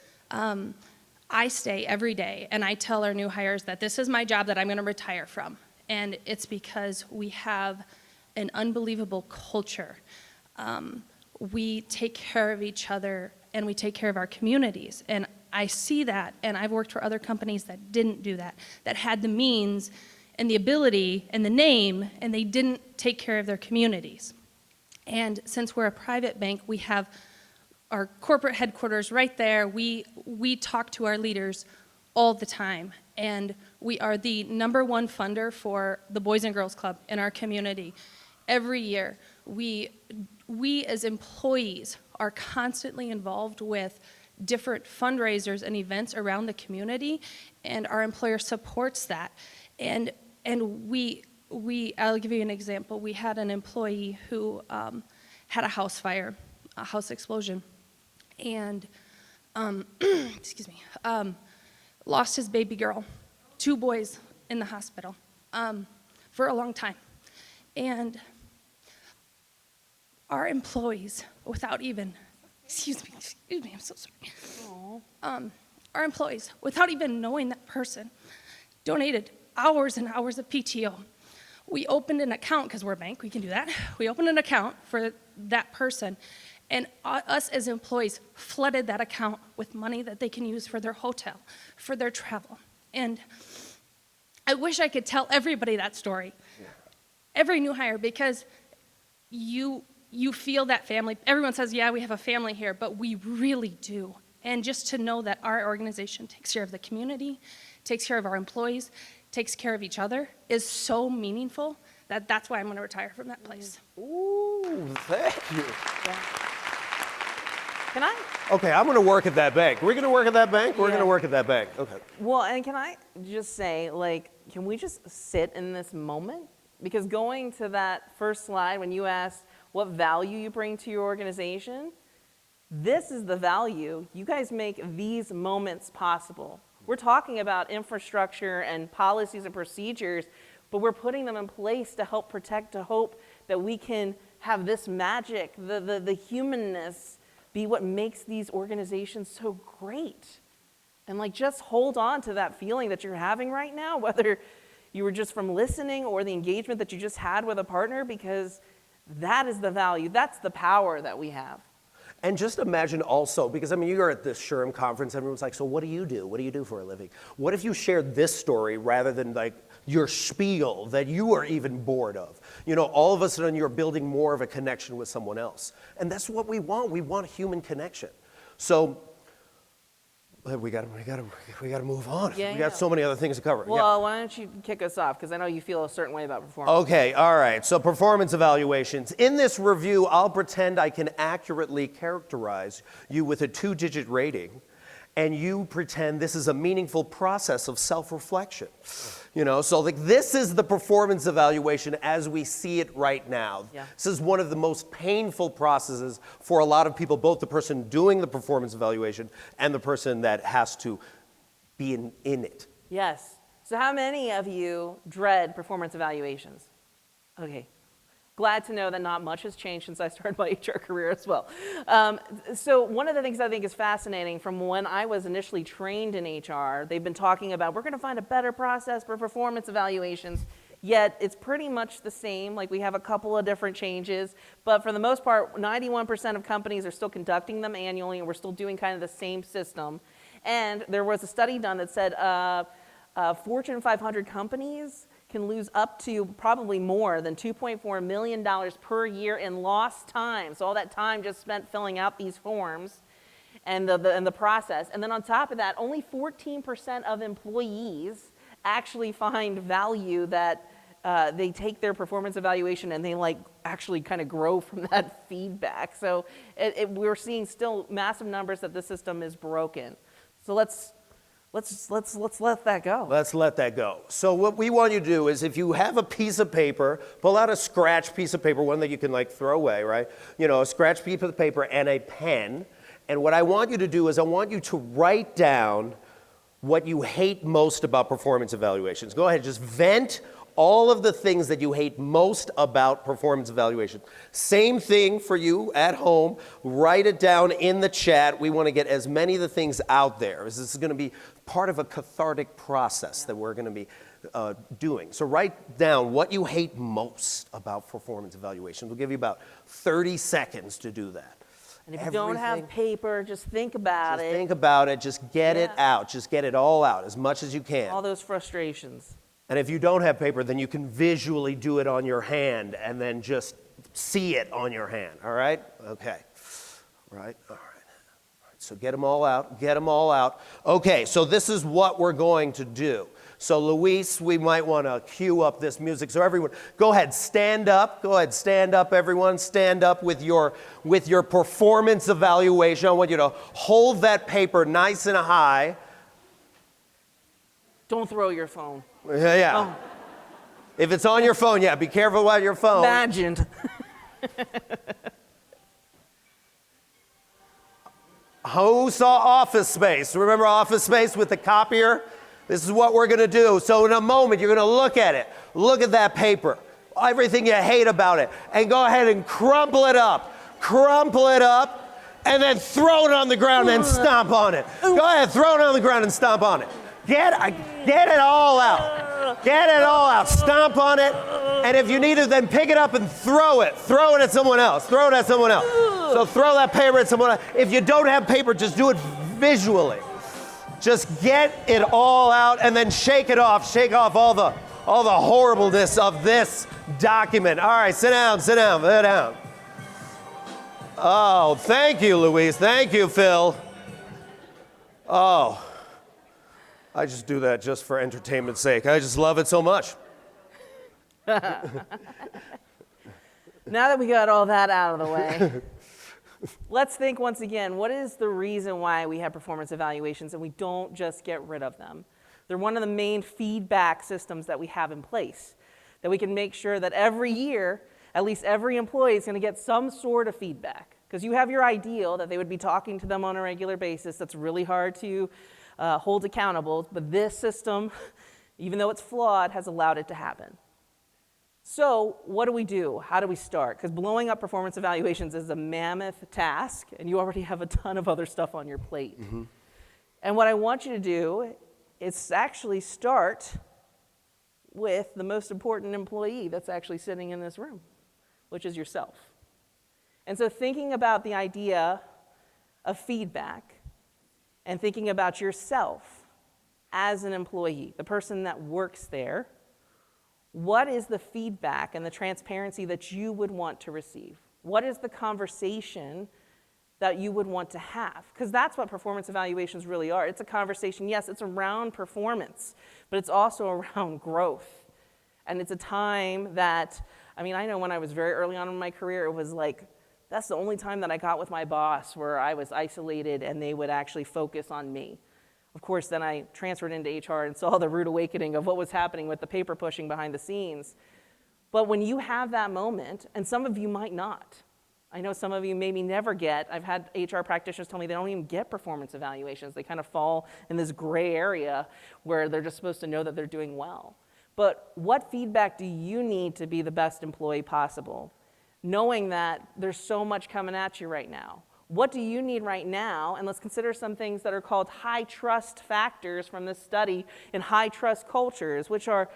I stay every day, and I tell our new hires that this is my job that I'm going to retire from. And it's because we have an unbelievable culture. We take care of each other, and we take care of our communities. And I see that, and I've worked for other companies that didn't do that, that had the means and the ability and the name, and they didn't take care of their communities. And since we're a private bank, we have our corporate headquarters right there. We talk to our leaders all the time, and we are the #1 funder for the Boys and Girls Club in our community. Every year, we as employees are constantly involved with different fundraisers and events around the community, and our employer supports that. And I'll give you an example. We had an employee who had a house fire, a house explosion, and lost his baby girl, 2 boys in the hospital for a long time. And our employees, without even, excuse me, I'm so sorry. Our employees, without even knowing that person, donated hours and hours of PTO. We opened an account, because we're a bank, we can do that. We opened an account for that person, and us as employees flooded that account with money that they can use for their hotel, for their travel. And I wish I could tell everybody that story. Every new hire, because you feel that family. Everyone says, yeah, we have a family here, but we really do. And just to know that our organization takes care of the community, takes care of our employees, takes care of each other is so meaningful that's why I'm going to retire from that place. Ooh, thank you. Can I? Okay, I'm going to work at that bank. We're going to work at that bank? We're Yeah. going to work at that bank. Okay. Well, and can I just say, like, can we just sit in this moment? Because going to that first slide, when you asked what value you bring to your organization, this is the value. You guys make these moments possible. We're talking about infrastructure and policies and procedures, but we're putting them in place to help protect, to hope that we can have this magic, the humanness, be what makes these organizations so great. And like, just hold on to that feeling that you're having right now, whether you were just from listening or the engagement that you just had with a partner, because that is the value, that's the power that we have. And just imagine also, because I mean, you're at this SHRM conference, everyone's like, so what do you do? What do you do for a living? What if you shared this story rather than like your spiel that you are even bored of? You know, all of a sudden you're building more of a connection with someone else. And that's what we want. We want human connection. So we got to move on. Yeah, we got so many other things to cover. Well, why don't you kick us off? Because I know you feel a certain way about performance. Okay, all right. So performance evaluations. In this review, I'll pretend I can accurately characterize you with a 2-digit rating, and you pretend this is a meaningful process of self-reflection. You know, so like this is the performance evaluation as we see it right now. Yeah. This is one of the most painful processes for a lot of people, both the person doing the performance evaluation and the person that has to be in it. Yes. So how many of you dread performance evaluations? Okay. Glad to know that not much has changed since I started my HR career as well. So one of the things I think is fascinating from when I was initially trained in HR, they've been talking about, we're going to find a better process for performance evaluations, yet it's pretty much the same. Like, we have a couple of different changes, but for the most part, 91% of companies are still conducting them annually, and we're still doing kind of the same system. And there was a study done that said Fortune 500 companies can lose up to probably more than $2.4 million per year in lost time. So all that time just spent filling out these forms and the process. And then on top of that, only 14% of employees actually find value that they take their performance evaluation and they like actually kind of grow from that feedback. So we're seeing still massive numbers that the system is broken. So let's let that go. Let's let that go. So what we want you to do is, if you have a piece of paper, pull out a scratch piece of paper, one that you can like throw away, right? You know, a scratch piece of paper and a pen. And what I want you to do is I want you to write down what you hate most about performance evaluations. Go ahead, just vent all of the things that you hate most about performance evaluation. Same thing for you at home. Write it down in the chat. We want to get as many of the things out there. This is going to be part of a cathartic process that we're going to be doing. So write down what you hate most about performance evaluation. We'll give you about 30 seconds to do that. And if you don't have paper, just think about it. Just think about it. Just get it out. Just get it all out as much as you can. All those frustrations. And if you don't have paper, then you can visually do it on your hand and then just see it on your hand, all right? Okay, right, all right. So get them all out, get them all out. Okay, so this is what we're going to do. So Luis, we might want to cue up this music. So everyone, go ahead, stand up. Go ahead, stand up, everyone. Stand up with your performance evaluation. I want you to hold that paper nice and high. Don't throw your phone. Yeah. Oh. If it's on your phone, yeah, be careful about your phone. Imagined. Who saw Office Space? Remember Office Space with the copier? This is what we're going to do. So in a moment, you're going to look at it. Look at that paper. Everything you hate about it. And go ahead and crumple it up. Crumple it up. And then throw it on the ground and stomp on it. Go ahead, throw it on the ground and stomp on it. Get it all out. Get it all out. Stomp on it. And if you need to, then pick it up and throw it. Throw it at someone else. Throw it at someone else. So throw that paper at someone else. If you don't have paper, just do it visually. Just get it all out and then shake it off. Shake off all the horribleness of this document. All right, sit down, sit down, sit down. Oh, thank you, Louise. Thank you, Phil. Oh, I just do that just for entertainment's sake. I just love it so much. Now that we got all that out of the way, let's think once again, what is the reason why we have performance evaluations and we don't just get rid of them? They're one of the main feedback systems that we have in place, that we can make sure that every year, at least every employee is going to get some sort of feedback. Because you have your ideal that they would be talking to them on a regular basis. That's really hard to hold accountable, but this system, even though it's flawed, has allowed it to happen. So what do we do? How do we start? Because blowing up performance evaluations is a mammoth task, and you already have a ton of other stuff on your plate. Mm-hmm. And what I want you to do is actually start with the most important employee that's actually sitting in this room, which is yourself. And so thinking about the idea of feedback and thinking about yourself as an employee, the person that works there, what is the feedback and the transparency that you would want to receive? What is the conversation that you would want to have? Because that's what performance evaluations really are. It's a conversation, yes, it's around performance, but it's also around growth. And it's a time that, I know when I was very early on in my career, it was like, that's the only time that I got with my boss where I was isolated and they would actually focus on me. Of course, then I transferred into HR and saw the rude awakening of what was happening with the paper pushing behind the scenes. But when you have that moment, and some of you might not, I know some of you maybe never get, I've had HR practitioners tell me they don't even get performance evaluations. They kind of fall in this gray area where they're just supposed to know that they're doing well. But what feedback do you need to be the best employee possible? Knowing that there's so much coming at you right now. What do you need right now? And let's consider some things that are called high trust factors from this study in high trust cultures, which are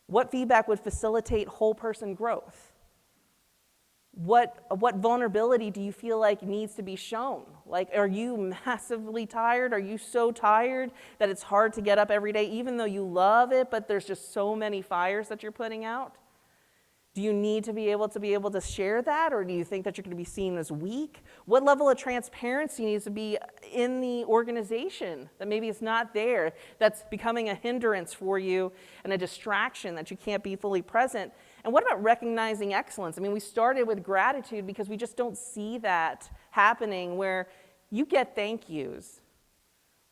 what feedback would facilitate whole person growth? What vulnerability do you feel like needs to be shown? Like, are you massively tired? Are you so tired that it's hard to get up every day, even though you love it, but there's just so many fires that you're putting out? Do you need to be able to share that, or do you think that you're going to be seen as weak? What level of transparency needs to be in the organization that maybe it's not there, that's becoming a hindrance for you and a distraction that you can't be fully present? And what about recognizing excellence? We started with gratitude because we just don't see that happening where you get thank yous.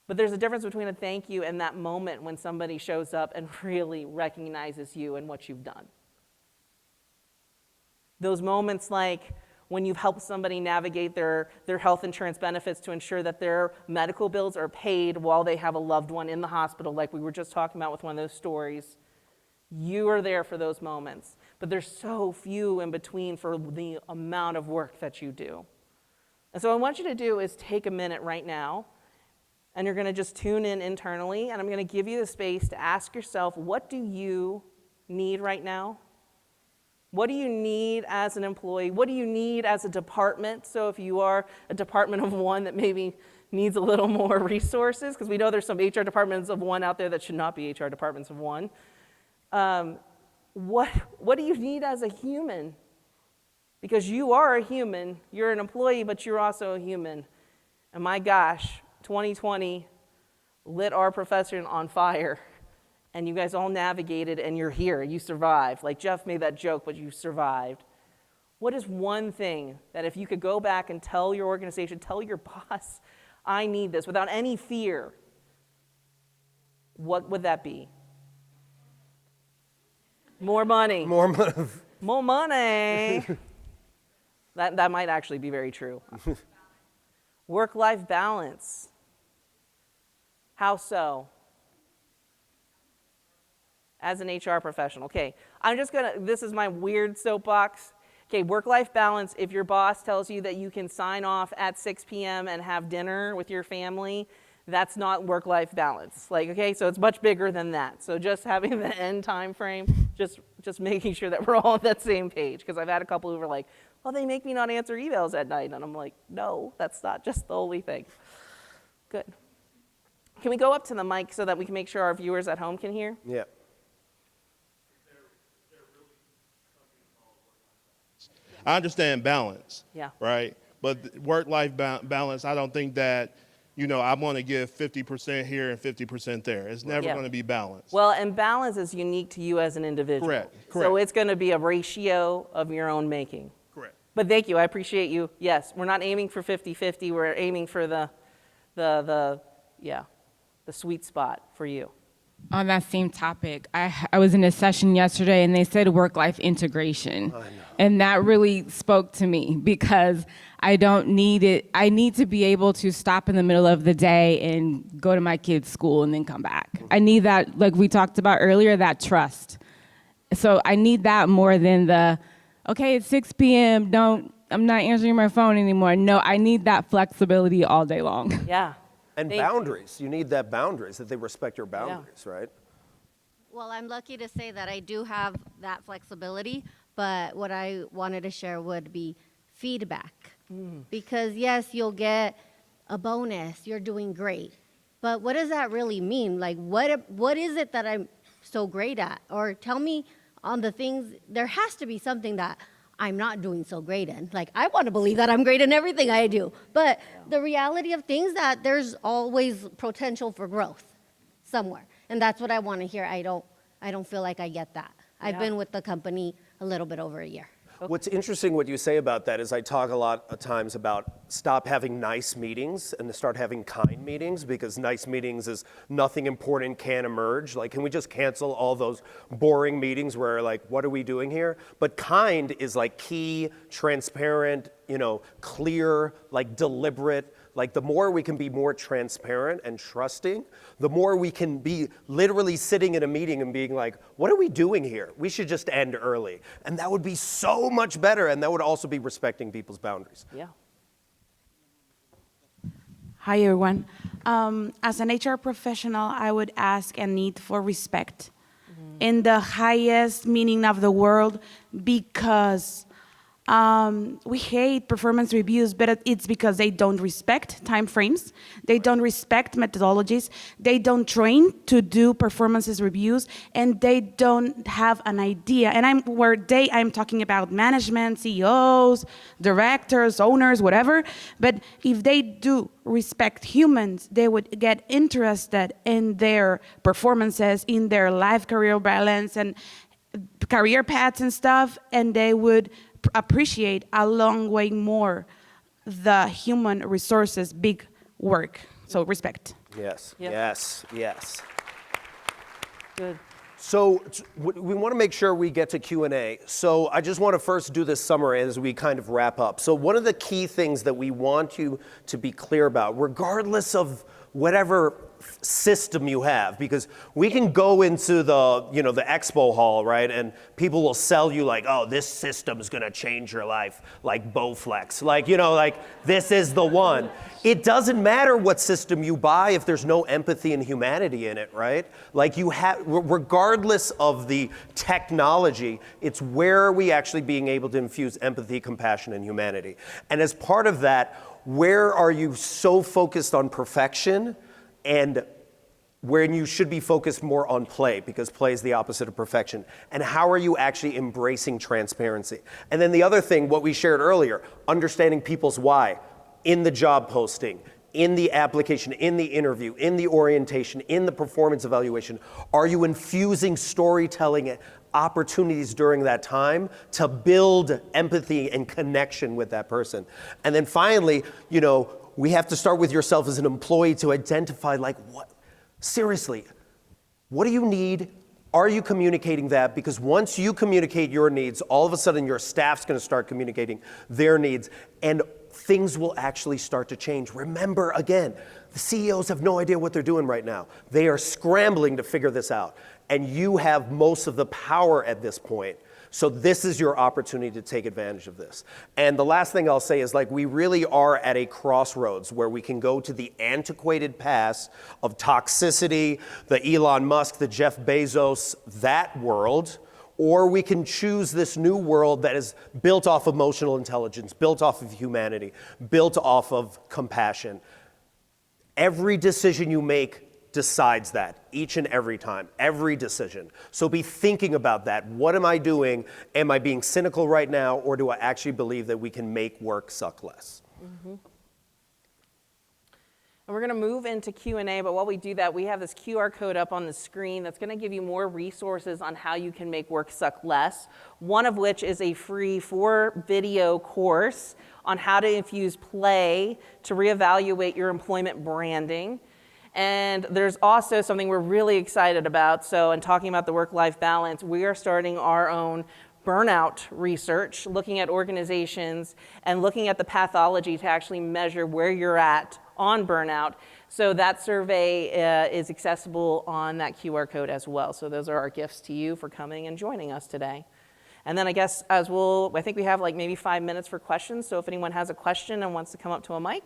But there's a difference between a thank you and that moment when somebody shows up and really recognizes you and what you've done. Those moments like when you've helped somebody navigate their health insurance benefits to ensure that their medical bills are paid while they have a loved one in the hospital, like we were just talking about with one of those stories. You are there for those moments. But there's so few in between for the amount of work that you do. And so what I want you to do is take a minute right now, and you're going to just tune in internally, and I'm going to give you the space to ask yourself, what do you need right now? What do you need as an employee? What do you need as a department? So if you are a department of one that maybe needs a little more resources, because we know there's some HR departments of one out there that should not be HR departments of one. What do you need as a human? Because you are a human. You're an employee, but you're also a human. And my gosh, 2020 lit our profession on fire. And you guys all navigated, and you're here. You survived. Like Jeff made that joke, but you survived. What is one thing that if you could go back and tell your organization, tell your boss, I need this, without any fear, what would that be? More money. More money. More money. That might actually be very true. Work-life balance. How so? As an HR professional. Okay, this is my weird soapbox. Okay, work-life balance, if your boss tells you that you can sign off at 6 p.m. and have dinner with your family, that's not work-life balance. Okay, so it's much bigger than that. So just having the end time frame, just making sure that we're all on that same page. Because I've had a couple who were like, well, they make me not answer emails at night. And I'm like, no, that's not just the only thing. Good. can we go up to the mic so that we can make sure our viewers at home can hear? Yeah. I understand balance, Yeah. right? But work-life balance, I don't think that, I want to give 50% here and 50% there. It's never Yeah. going to be balanced. Well, and balance is unique to you as an individual. Correct, So correct. it's going to be a ratio of your own making. Correct. But thank you, I appreciate you. Yes, we're not aiming for 50-50, we're aiming for the sweet spot for you. On that same topic, I was in a session yesterday and they said work-life integration. And that really spoke to me because I don't need it. I need to be able to stop in the middle of the day and go to my kids' school and then come back. I need that, like we talked about earlier, that trust. So I need that more than okay, it's 6 p.m., I'm not answering my phone anymore. No, I need that flexibility all day long. Yeah. And Thank you. boundaries. You need that boundaries, that they respect your boundaries, right? Well, I'm lucky to say that I do have that flexibility, but what I wanted to share would be feedback. Because yes, you'll get a bonus, you're doing great. But what does that really mean? Like, what is it that I'm so great at? Or tell me on the things, there has to be something that I'm not doing so great in. Like, I want to believe that I'm great in everything I do. But the reality of things that there's always potential for growth somewhere. And that's what I want to hear. I don't feel like I get that. I've been with the company a little bit over a year. What's interesting what you say about that is I talk a lot of times about stop having nice meetings and to start having kind meetings, because nice meetings is nothing important can emerge. Like, can we just cancel all those boring meetings where like, what are we doing here? But kind is like key, transparent, clear, like deliberate. Like, the more we can be more transparent and trusting, the more we can be literally sitting in a meeting and being like, what are we doing here? We should just end early. And that would be so much better, and that would also be respecting people's boundaries. Yeah. Hi, everyone. As an HR professional, I would ask and need for respect in the highest meaning of the word, because we hate performance reviews, but it's because they don't respect time frames, they don't respect methodologies, they don't train to do performances reviews, and they don't have an idea. And I'm talking about management, CEOs, directors, owners, whatever. But if they do respect humans, they would get interested in their performances, in their life career balance and career paths and stuff, and they would appreciate a long way more the human resources big work. So respect. Yes, Yep. yes. Good. So we want to make sure we get to Q&A. So I just want to first do this summary as we kind of wrap up. So one of the key things that we want you to be clear about, regardless of whatever system you have, because we can go into the expo hall, right? And people will sell you like, oh, this system is going to change your life, like Bowflex, like this is the one. It doesn't matter what system you buy if there's no empathy and humanity in it, right? Like, you have, regardless of the technology, it's where are we actually being able to infuse empathy, compassion, and humanity. And as part of that, where are you so focused on perfection and when you should be focused more on play, because play is the opposite of perfection? And how are you actually embracing transparency? And then the other thing, what we shared earlier, understanding people's why in the job posting, in the application, in the interview, in the orientation, in the performance evaluation. Are you infusing storytelling opportunities during that time to build empathy and connection with that person? And then finally, we have to start with yourself as an employee to identify, like, seriously, what do you need? Are you communicating that? Because once you communicate your needs, all of a sudden your staff's going to start communicating their needs, and things will actually start to change. Remember, again, the CEOs have no idea what they're doing right now. They are scrambling to figure this out, and you have most of the power at this point. So this is your opportunity to take advantage of this. And the last thing I'll say is, like, we really are at a crossroads where we can go to the antiquated past of toxicity, the Elon Musk, the Jeff Bezos, that world, or we can choose this new world that is built off emotional intelligence, built off of humanity, built off of compassion. Every decision you make decides that each and every time, every decision. So be thinking about that. What am I doing? Am I being cynical right now, or do I actually believe that we can make work suck less? And we're going to move into Q&A, but while we do that, we have this QR code up on the screen that's going to give you more resources on how you can make work suck less, one of which is a free 4-video course on how to infuse play to reevaluate your employment branding. And there's also something we're really excited about. So in talking about the work-life balance, we are starting our own burnout research, looking at organizations and looking at the pathology to actually measure where you're at on burnout. So that survey is accessible on that QR code as well. So those are our gifts to you for coming and joining us today. And then I guess I think we have like maybe 5 minutes for questions. So if anyone has a question and wants to come up to a mic.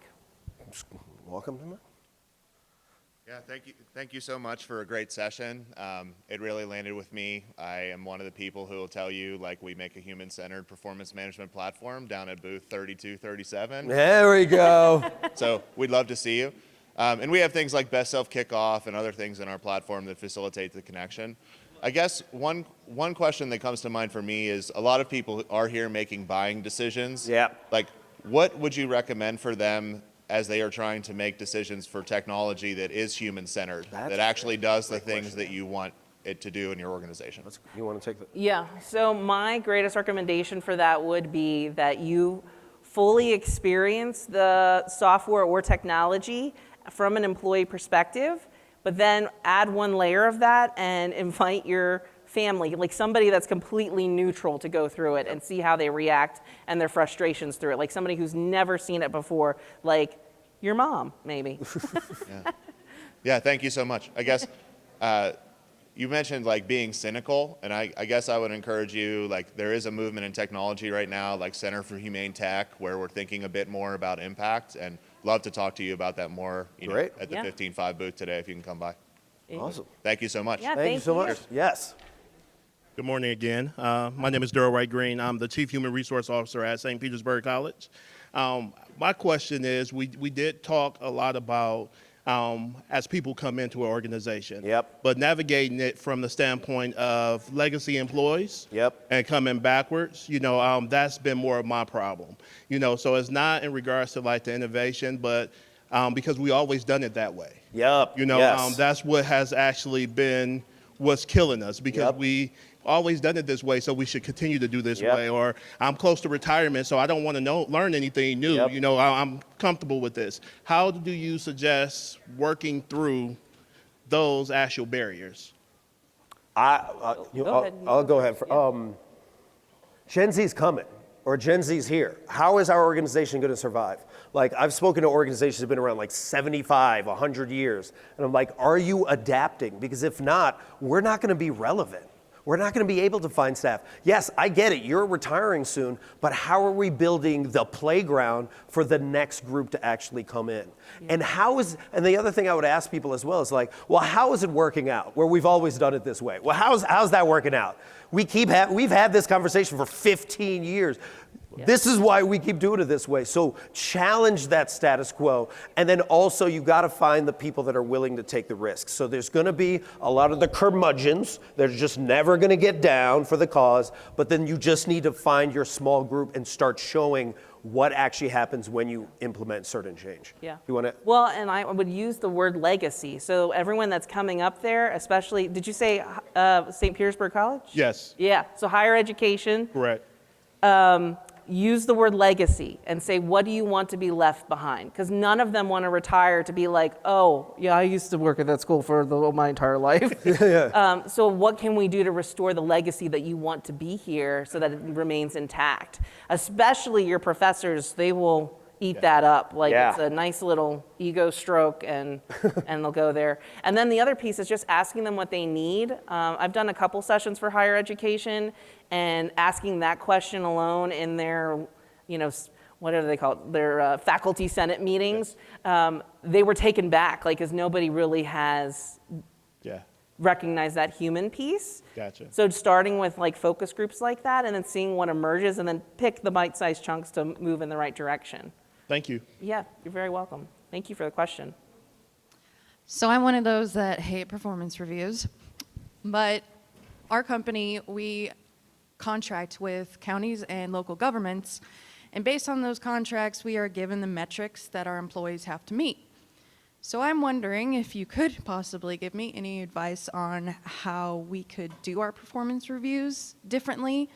Welcome to me. Yeah, thank you so much for a great session. It really landed with me. I am one of the people who will tell you, like, we make a human-centered performance management platform down at booth 3237. There we go. So we'd love to see you. And we have things like Best Self Kickoff and other things in our platform that facilitate the connection. I guess one question that comes to mind for me is a lot of people are here making buying decisions. Yeah. Like, what would you recommend for them as they are trying to make decisions for technology that is human-centered, that actually does the things that you want it to do in your organization? You want to take that? Yeah, so my greatest recommendation for that would be that you fully experience the software or technology from an employee perspective, but then add one layer of that and invite your family, like somebody that's completely neutral, to go through it and see how they react and their frustrations through it, like somebody who's never seen it before, like your mom, maybe. Yeah, thank you so much. I guess you mentioned like being cynical, and I guess I would encourage you, like, there is a movement in technology right now, like Center for Humane Tech, where we're thinking a bit more about impact, and love to talk to you about that more Great. At the Yeah. 15.5 booth today if you can come by. Awesome. Thank you so much. Yeah, Thank you so much. Yes. Good morning again. My name is Daryl Wright Green. I'm the Chief Human Resource Officer at St. Petersburg College. My question is, we did talk a lot about as people come into an organization. Yep. But navigating it from the standpoint of legacy employees. Yep. And coming backwards, that's been more of my problem. So it's not in regards to like the innovation, but because we always done it that way. Yep. Yes. That's what has actually been what's killing us, because Yep. we always done it this way, so we should continue to do this Yep. way. Or I'm close to retirement, so I don't want to learn anything new. Yep. I'm comfortable with this. How do you suggest working through those actual barriers? I'll go ahead. Gen Z's coming, or Gen Z's here. How is our organization going to survive? Like, I've spoken to organizations that have been around like 75, 100 years, and I'm like, are you adapting? Because if not, we're not going to be relevant. We're not going to be able to find staff. Yes, I get it, you're retiring soon, but how are we building the playground for the next group to actually come in? Yeah. And the other thing I would ask people as well is like, well, how is it working out where we've always done it this way? Well, how's that working out? We've had this conversation for 15 years. Yeah. This is why we keep doing it this way. So challenge that status quo. And then also you got to find the people that are willing to take the risks. So there's going to be a lot of the curmudgeons. They're just never going to get down for the cause. But then you just need to find your small group and start showing what actually happens when you implement certain change. Yeah. You want to? Well, and I would use the word legacy. So everyone that's coming up there, especially, did you say St. Petersburg College? Yes. Yeah. So higher education. Correct. Use the word legacy and say, what do you want to be left behind? Because none of them want to retire to be like, oh, yeah, I used to work at that school for my entire life. Yeah. So what can we do to restore the legacy that you want to be here so that it remains intact? Especially your professors, they will eat that up. Like, Yeah. it's a nice little ego stroke, and they'll go there. And then the other piece is just asking them what they need. I've done a couple sessions for higher education, and asking that question alone in their, what do they call it? Their faculty senate meetings, they were taken back, like, because nobody really has recognized that human piece. Gotcha. So starting with like focus groups like that, and then seeing what emerges, and then pick the bite-sized chunks to move in the right direction. Thank you. Yeah, you're very welcome. Thank you for the question. So I'm one of those that hate performance reviews, but our company, we contract with counties and local governments, and based on those contracts, we are given the metrics that our employees have to meet. So I'm wondering if you could possibly give me any advice on how we could do our performance reviews differently,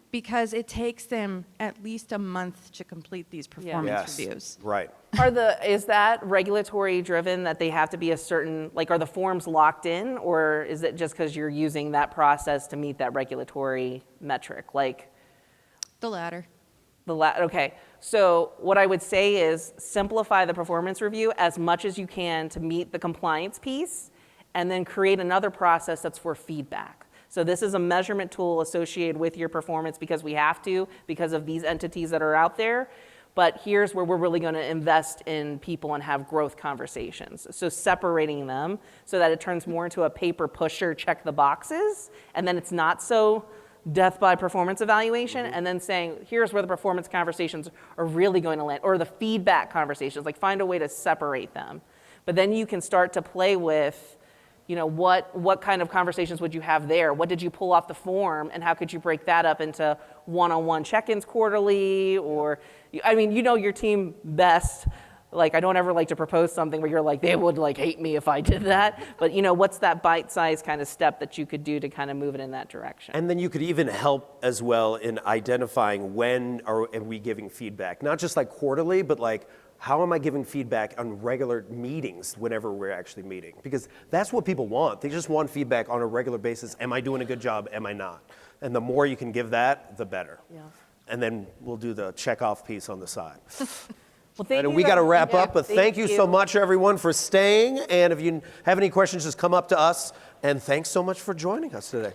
because it takes them at least a month to complete these performance reviews. Right. Is that regulatory driven, that they have to be a certain, like, are the forms locked in, or is it just because you're using that process to meet that regulatory metric? Like, The latter. okay. So what I would say is simplify the performance review as much as you can to meet the compliance piece, and then create another process that's for feedback. So this is a measurement tool associated with your performance because we have to, because of these entities that are out there. But here's where we're really going to invest in people and have growth conversations. So separating them so that it turns more into a paper pusher, check the boxes, and then it's not so death by performance evaluation, and then saying, here's where the performance conversations are really going to land, or the feedback conversations, like find a way to separate them. But then you can start to play with, what kind of conversations would you have there? What did you pull off the form, and how could you break that up into one-on-one check-ins quarterly? Or, your team best. Like, I don't ever like to propose something where you're like, they would hate me if I did that. But what's that bite-sized kind of step that you could do to kind of move it in that direction? And then you could even help as well in identifying when are we giving feedback, not just like quarterly, but like, how am I giving feedback on regular meetings whenever we're actually meeting? Because that's what people want. They just want feedback on a regular basis. Am I doing a good job? Am I not? And the more you can give that, the better. Yeah. And then we'll do the check-off piece on the side. Well, thank you. We got to wrap Yeah, up, but thank you so much, everyone, for staying. And if you have any questions, just come up to us. And thanks so much for joining us today.